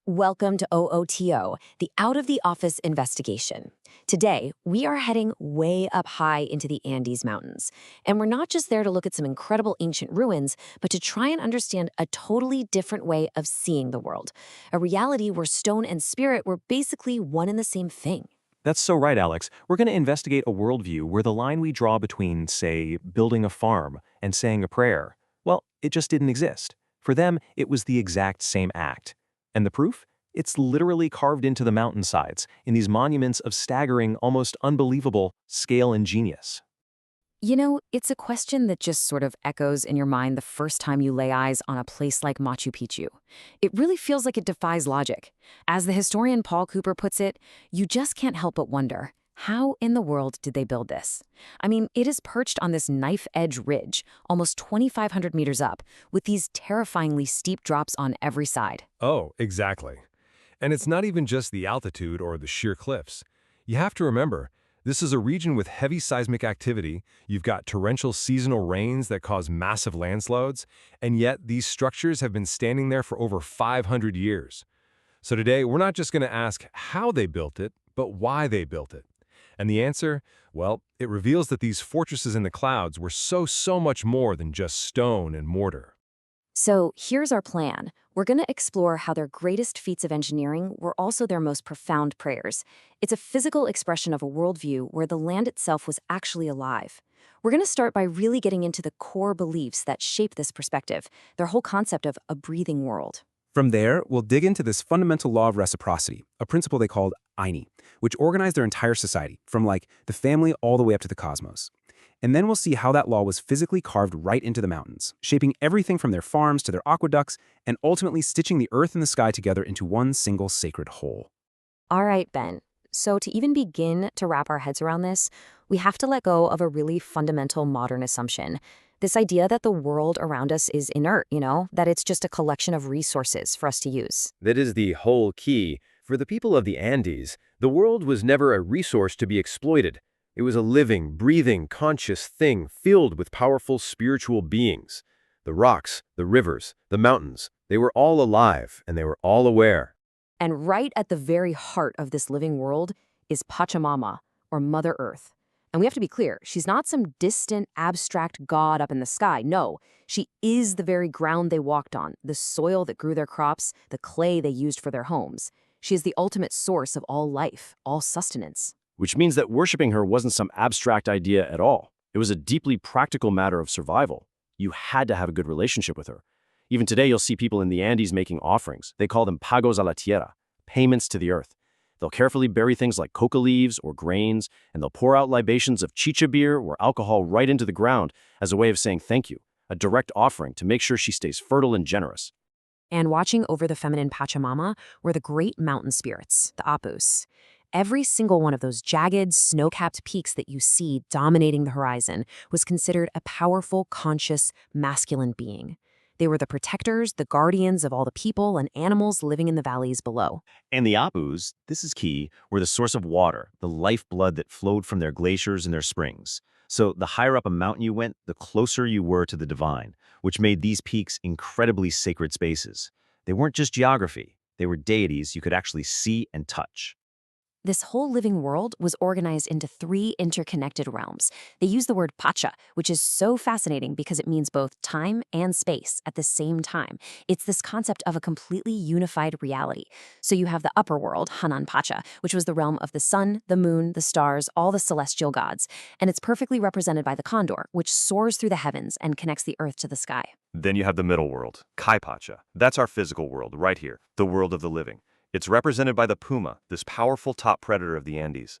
Welcome to OOTO, the Out of the Office Investigation. Today, we are heading way up high into the Andes Mountains. And we're not just there to look at some incredible ancient ruins, but to try and understand a totally different way of seeing the world. A reality where stone and spirit were basically one and the same thing. That's so right, Alex. We're going to investigate a worldview where the line we draw between, say, building a farm and saying a prayer, well, it just didn't exist. For them, it was the exact same act. And the proof? It's literally carved into the mountainsides in these monuments of staggering, almost unbelievable scale and genius. You know, it's a question that just sort of echoes in your mind the first time you lay eyes on a place like Machu Picchu. It really feels like it defies logic. As the historian Paul Cooper puts it, you just can't help but wonder, how in the world did they build this? I mean, it is perched on this knife-edge ridge, almost 2,500 meters up, with these terrifyingly steep drops on every side. Oh, exactly. And it's not even just the altitude or the sheer cliffs. You have to remember, this is a region with heavy seismic activity, you've got torrential seasonal rains that cause massive landslides, and yet these structures have been standing there for over 500 years. So today, we're not just going to ask how they built it, but why they built it. And the answer? Well, it reveals that these fortresses in the clouds were so much more than just stone and mortar. So here's our plan. We're going to explore how their greatest feats of engineering were also their most profound prayers. It's a physical expression of a worldview where the land itself was actually alive. We're going to start by really getting into the core beliefs that shape this perspective, their whole concept of a breathing world. From there, we'll dig into this fundamental law of reciprocity, a principle they called Aini, which organized their entire society, from like the family all the way up to the cosmos. And then we'll see how that law was physically carved right into the mountains, shaping everything from their farms to their aqueducts, and ultimately stitching the earth and the sky together into one single sacred whole. All right, Ben. So to even begin to wrap our heads around this, we have to let go of a really fundamental modern assumption. This idea that the world around us is inert, that it's just a collection of resources for us to use. That is the whole key. For the people of the Andes, the world was never a resource to be exploited. It was a living, breathing, conscious thing filled with powerful spiritual beings. The rocks, the rivers, the mountains, they were all alive and they were all aware. And right at the very heart of this living world is Pachamama, or Mother Earth. And we have to be clear, she's not some distant, abstract god up in the sky. No, she is the very ground they walked on, the soil that grew their crops, the clay they used for their homes. She is the ultimate source of all life, all sustenance. Which means that worshiping her wasn't some abstract idea at all. It was a deeply practical matter of survival. You had to have a good relationship with her. Even today, you'll see people in the Andes making offerings. They call them pagos a la tierra, payments to the earth. They'll carefully bury things like coca leaves or grains, and they'll pour out libations of chicha beer or alcohol right into the ground as a way of saying thank you, a direct offering to make sure she stays fertile and generous. And watching over the feminine Pachamama were the great mountain spirits, the Apus. Every single one of those jagged, snow-capped peaks that you see dominating the horizon was considered a powerful, conscious, masculine being. They were the protectors, the guardians of all the people and animals living in the valleys below. And the Apus, this is key, were the source of water, the lifeblood that flowed from their glaciers and their springs. So the higher up a mountain you went, the closer you were to the divine, which made these peaks incredibly sacred spaces. They weren't just geography. They were deities you could actually see and touch. This whole living world was organized into 3 interconnected realms. They use the word pacha, which is so fascinating because it means both time and space at the same time. It's this concept of a completely unified reality. So you have the upper world, Hanan Pacha, which was the realm of the sun, the moon, the stars, all the celestial gods. And it's perfectly represented by the condor, which soars through the heavens and connects the earth to the sky. Then you have the middle world, Kai Pacha. That's our physical world, right here, the world of the living. It's represented by the puma, this powerful top predator of the Andes.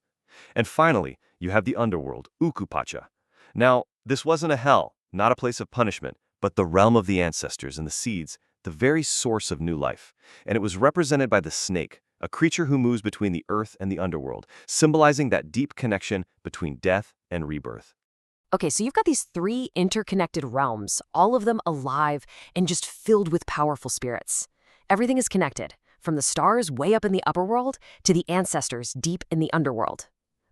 And finally, you have the underworld, Uku Pacha. Now, this wasn't a hell, not a place of punishment, but the realm of the ancestors and the seeds, the very source of new life. And it was represented by the snake, a creature who moves between the earth and the underworld, symbolizing that deep connection between death and rebirth. Okay, so you've got these 3 interconnected realms, all of them alive and just filled with powerful spirits. Everything is connected, from the stars way up in the upper world to the ancestors deep in the underworld.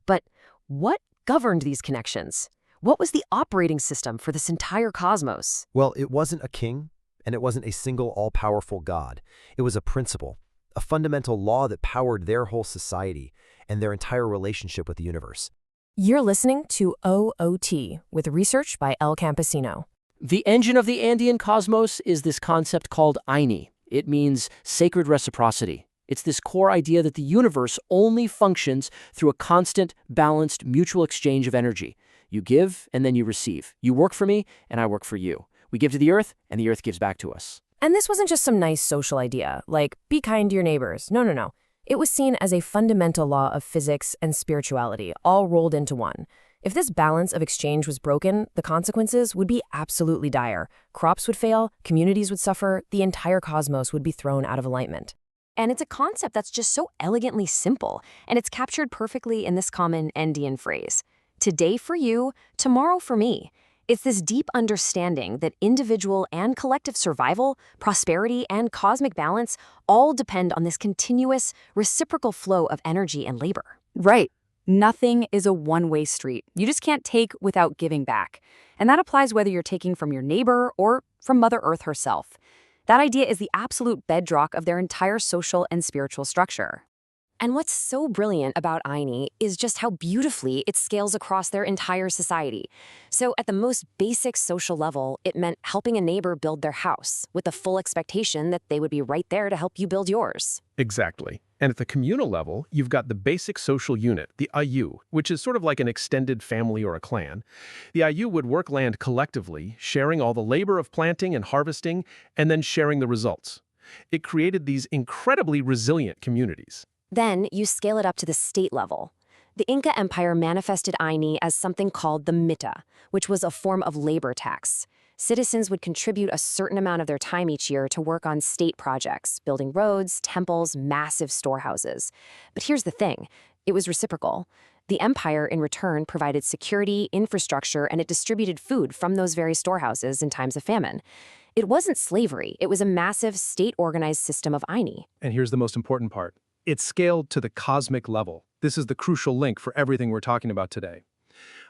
But what governed these connections? What was the operating system for this entire cosmos? Well, it wasn't a king, and it wasn't a single all-powerful god. It was a principle, a fundamental law that powered their whole society and their entire relationship with the universe. You're listening to OOT with research by El Campesino. The engine of the Andean cosmos is this concept called Aini. It means sacred reciprocity. It's this core idea that the universe only functions through a constant, balanced, mutual exchange of energy. You give, and then you receive. You work for me, and I work for you. We give to the earth, and the earth gives back to us. And this wasn't just some nice social idea, like be kind to your neighbors. No. It was seen as a fundamental law of physics and spirituality, all rolled into one. If this balance of exchange was broken, the consequences would be absolutely dire. Crops would fail, communities would suffer, the entire cosmos would be thrown out of alignment. And it's a concept that's just so elegantly simple, and it's captured perfectly in this common Andean phrase. Today for you, tomorrow for me. It's this deep understanding that individual and collective survival, prosperity, and cosmic balance all depend on this continuous, reciprocal flow of energy and labor. Right. Nothing is a one-way street. You just can't take without giving back. And that applies whether you're taking from your neighbor or from Mother Earth herself. That idea is the absolute bedrock of their entire social and spiritual structure. And what's so brilliant about Aini is just how beautifully it scales across their entire society. So at the most basic social level, it meant helping a neighbor build their house, with the full expectation that they would be right there to help you build yours. Exactly. And at the communal level, you've got the basic social unit, the Ayu, which is sort of like an extended family or a clan. The Ayu would work land collectively, sharing all the labor of planting and harvesting, and then sharing the results. It created these incredibly resilient communities. Then you scale it up to the state level. The Inca Empire manifested Aini as something called the mita, which was a form of labor tax. Citizens would contribute a certain amount of their time each year to work on state projects, building roads, temples, massive storehouses. But here's the thing, it was reciprocal. The empire, in return, provided security, infrastructure, and it distributed food from those very storehouses in times of famine. It wasn't slavery, it was a massive state-organized system of Aini. And here's the most important part. It scaled to the cosmic level. This is the crucial link for everything we're talking about today.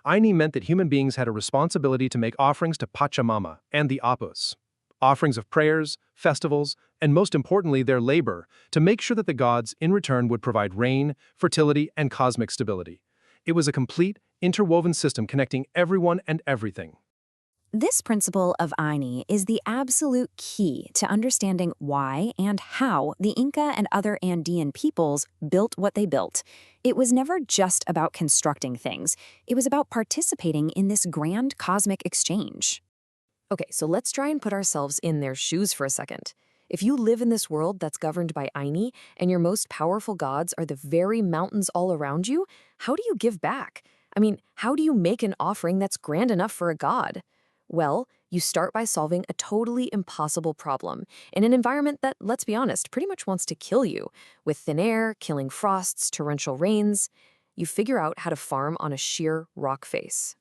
Aini meant that human beings had a responsibility to make offerings to Pachamama and the Apus. Offerings of prayers, festivals, and most importantly, their labor, to make sure that the gods, in return, would provide rain, fertility, and cosmic stability. It was a complete, interwoven system connecting everyone and everything. This principle of Aini is the absolute key to understanding why and how the Inca and other Andean peoples built what they built. It was never just about constructing things. It was about participating in this grand cosmic exchange. Okay, so let's try and put ourselves in their shoes for a second. If you live in this world that's governed by Aini and your most powerful gods are the very mountains all around you, how do you give back? I mean, how do you make an offering that's grand enough for a god? Well, you start by solving a totally impossible problem in an environment that, let's be honest, pretty much wants to kill you. With thin air, killing frosts, torrential rains, you figure out how to farm on a sheer rock face.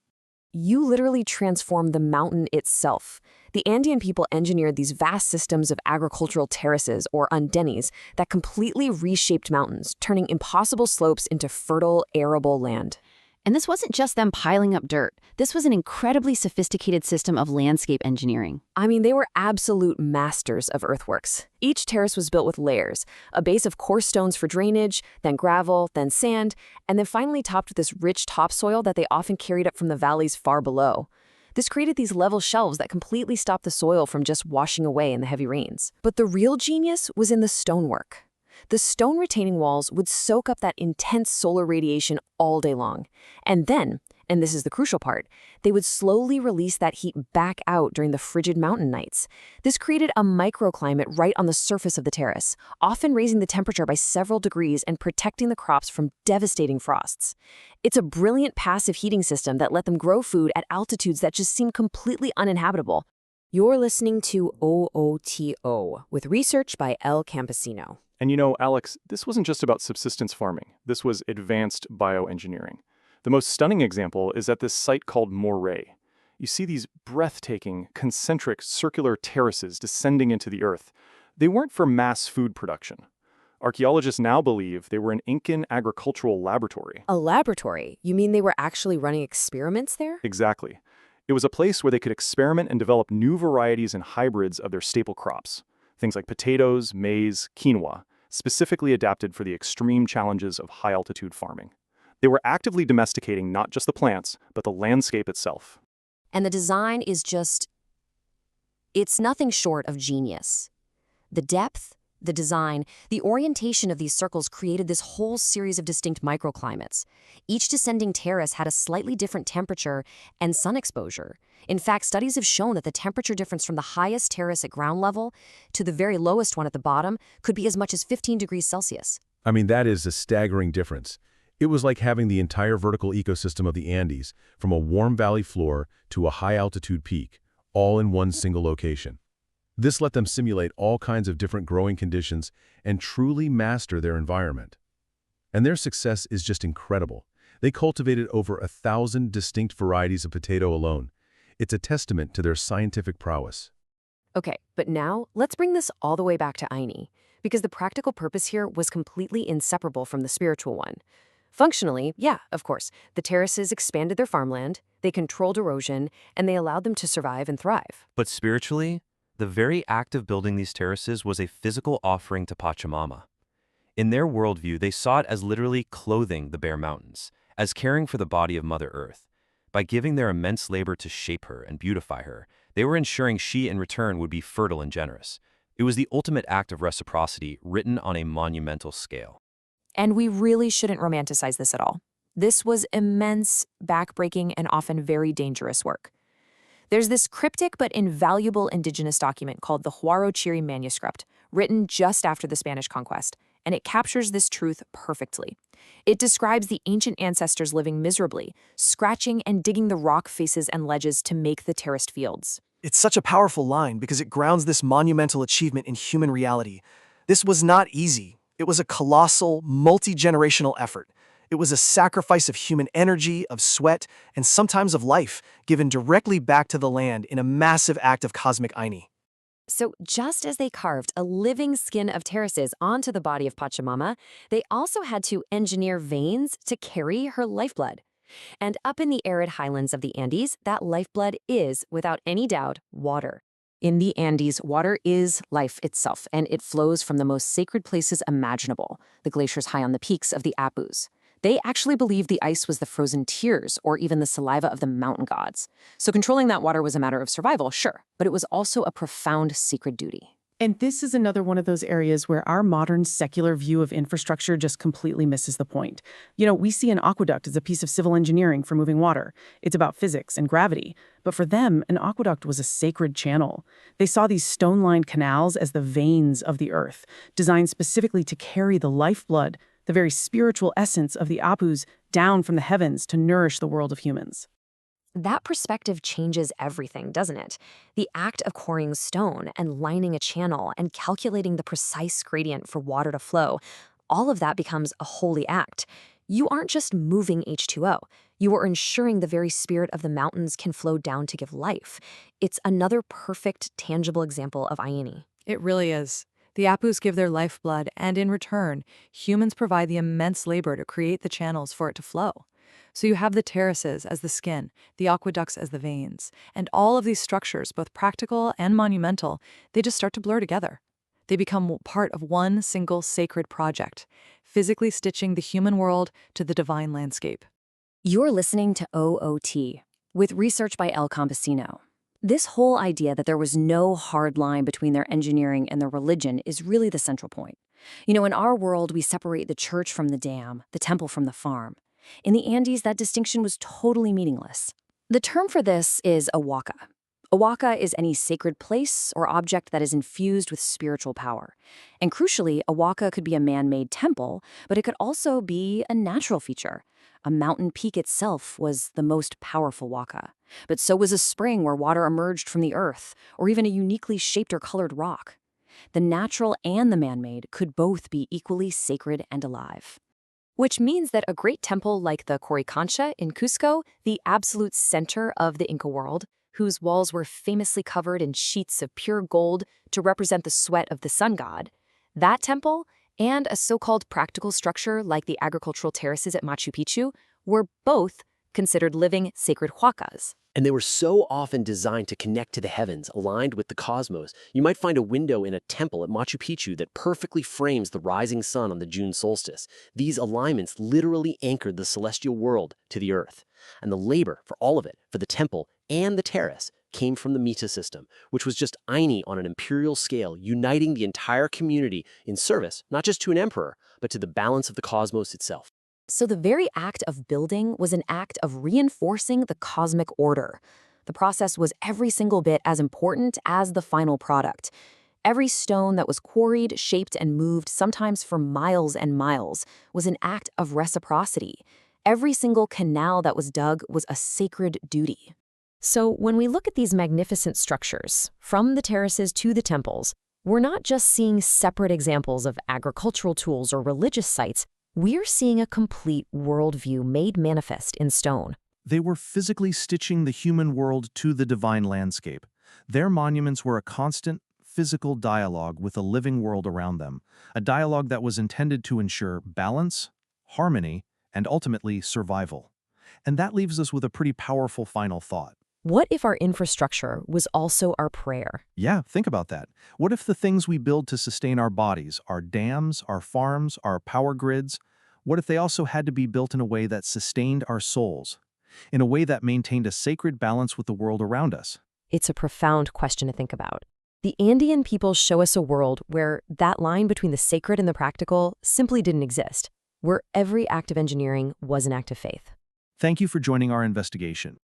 You literally transform the mountain itself. The Andean people engineered these vast systems of agricultural terraces, or andenes, that completely reshaped mountains, turning impossible slopes into fertile, arable land. And this wasn't just them piling up dirt. This was an incredibly sophisticated system of landscape engineering. I mean, they were absolute masters of earthworks. Each terrace was built with layers, a base of coarse stones for drainage, then gravel, then sand, and then finally topped with this rich topsoil that they often carried up from the valleys far below. This created these level shelves that completely stopped the soil from just washing away in the heavy rains. But the real genius was in the stonework. The stone retaining walls would soak up that intense solar radiation all day long. And then, and this is the crucial part, they would slowly release that heat back out during the frigid mountain nights. This created a microclimate right on the surface of the terrace, often raising the temperature by several degrees and protecting the crops from devastating frosts. It's a brilliant passive heating system that let them grow food at altitudes that just seem completely uninhabitable. You're listening to OOTO with research by El Campesino. And you know, Alex, this wasn't just about subsistence farming. This was advanced bioengineering. The most stunning example is at this site called Moray. You see these breathtaking, concentric, circular terraces descending into the earth. They weren't for mass food production. Archaeologists now believe they were an Incan agricultural laboratory. A laboratory? You mean they were actually running experiments there? Exactly. It was a place where they could experiment and develop new varieties and hybrids of their staple crops. Things like potatoes, maize, quinoa. specifically adapted for the extreme challenges of high-altitude farming. They were actively domesticating not just the plants, but the landscape itself. And the design is it's nothing short of genius. The depth, the design, the orientation of these circles created this whole series of distinct microclimates. Each descending terrace had a slightly different temperature and sun exposure. In fact, studies have shown that the temperature difference from the highest terrace at ground level to the very lowest one at the bottom could be as much as 15 degrees Celsius. I mean, that is a staggering difference. It was like having the entire vertical ecosystem of the Andes, from a warm valley floor to a high-altitude peak, all in one single location. This let them simulate all kinds of different growing conditions and truly master their environment. And their success is just incredible. They cultivated over 1,000 distinct varieties of potato alone. It's a testament to their scientific prowess. Okay, but now let's bring this all the way back to Aini, because the practical purpose here was completely inseparable from the spiritual one. Functionally, yeah, of course, the terraces expanded their farmland, they controlled erosion, and they allowed them to survive and thrive. But spiritually, the very act of building these terraces was a physical offering to Pachamama. In their worldview, they saw it as literally clothing the bare mountains, as caring for the body of Mother Earth. By giving their immense labor to shape her and beautify her, they were ensuring she in return would be fertile and generous. It was the ultimate act of reciprocity written on a monumental scale. And we really shouldn't romanticize this at all. This was immense, backbreaking, and often very dangerous work. There's this cryptic but invaluable indigenous document called the Huarochiri Manuscript, written just after the Spanish conquest, and it captures this truth perfectly. It describes the ancient ancestors living miserably, scratching and digging the rock faces and ledges to make the terraced fields. It's such a powerful line because it grounds this monumental achievement in human reality. This was not easy. It was a colossal, multi-generational effort. It was a sacrifice of human energy, of sweat, and sometimes of life, given directly back to the land in a massive act of cosmic Aini. So just as they carved a living skin of terraces onto the body of Pachamama, they also had to engineer veins to carry her lifeblood. And up in the arid highlands of the Andes, that lifeblood is, without any doubt, water. In the Andes, water is life itself, and it flows from the most sacred places imaginable, the glaciers high on the peaks of the Apus. They actually believed the ice was the frozen tears or even the saliva of the mountain gods. So controlling that water was a matter of survival, sure, but it was also a profound sacred duty. And this is another one of those areas where our modern secular view of infrastructure just completely misses the point. You know, we see an aqueduct as a piece of civil engineering for moving water. It's about physics and gravity. But for them, an aqueduct was a sacred channel. They saw these stone-lined canals as the veins of the earth, designed specifically to carry the lifeblood, the very spiritual essence of the Apus, down from the heavens to nourish the world of humans. That perspective changes everything, doesn't it? The act of quarrying stone and lining a channel and calculating the precise gradient for water to flow, all of that becomes a holy act. You aren't just moving H2O. You are ensuring the very spirit of the mountains can flow down to give life. It's another perfect, tangible example of Aini. It really is. The Apus give their lifeblood, and in return, humans provide the immense labor to create the channels for it to flow. So you have the terraces as the skin, the aqueducts as the veins, and all of these structures, both practical and monumental, they just start to blur together. They become part of one single sacred project, physically stitching the human world to the divine landscape. You're listening to OOT, with research by El Campesino. This whole idea that there was no hard line between their engineering and their religion is really the central point. You know, in our world, we separate the church from the dam, the temple from the farm. In the Andes, that distinction was totally meaningless. The term for this is a huaca. A huaca is any sacred place or object that is infused with spiritual power. And crucially, a huaca could be a man-made temple, but it could also be a natural feature. A mountain peak itself was the most powerful huaca. But so was a spring where water emerged from the earth, or even a uniquely shaped or colored rock. The natural and the man-made could both be equally sacred and alive. Which means that a great temple like the Coricancha in Cusco, the absolute center of the Inca world, whose walls were famously covered in sheets of pure gold to represent the sweat of the sun god, that temple and a so-called practical structure like the agricultural terraces at Machu Picchu were both considered living sacred huacas. And they were so often designed to connect to the heavens, aligned with the cosmos. You might find a window in a temple at Machu Picchu that perfectly frames the rising sun on the June solstice. These alignments literally anchored the celestial world to the earth. And the labor for all of it, for the temple and the terrace, came from the Mita system, which was just Aini on an imperial scale, uniting the entire community in service, not just to an emperor, but to the balance of the cosmos itself. So the very act of building was an act of reinforcing the cosmic order. The process was every single bit as important as the final product. Every stone that was quarried, shaped, and moved, sometimes for miles and miles, was an act of reciprocity. Every single canal that was dug was a sacred duty. So when we look at these magnificent structures, from the terraces to the temples, we're not just seeing separate examples of agricultural tools or religious sites. We're seeing a complete worldview made manifest in stone. They were physically stitching the human world to the divine landscape. Their monuments were a constant, physical dialogue with a living world around them, a dialogue that was intended to ensure balance, harmony, and ultimately survival. And that leaves us with a pretty powerful final thought. What if our infrastructure was also our prayer? Yeah, think about that. What if the things we build to sustain our bodies, our dams, our farms, our power grids, what if they also had to be built in a way that sustained our souls, in a way that maintained a sacred balance with the world around us? It's a profound question to think about. The Andean peoples show us a world where that line between the sacred and the practical simply didn't exist, where every act of engineering was an act of faith. Thank you for joining our investigation.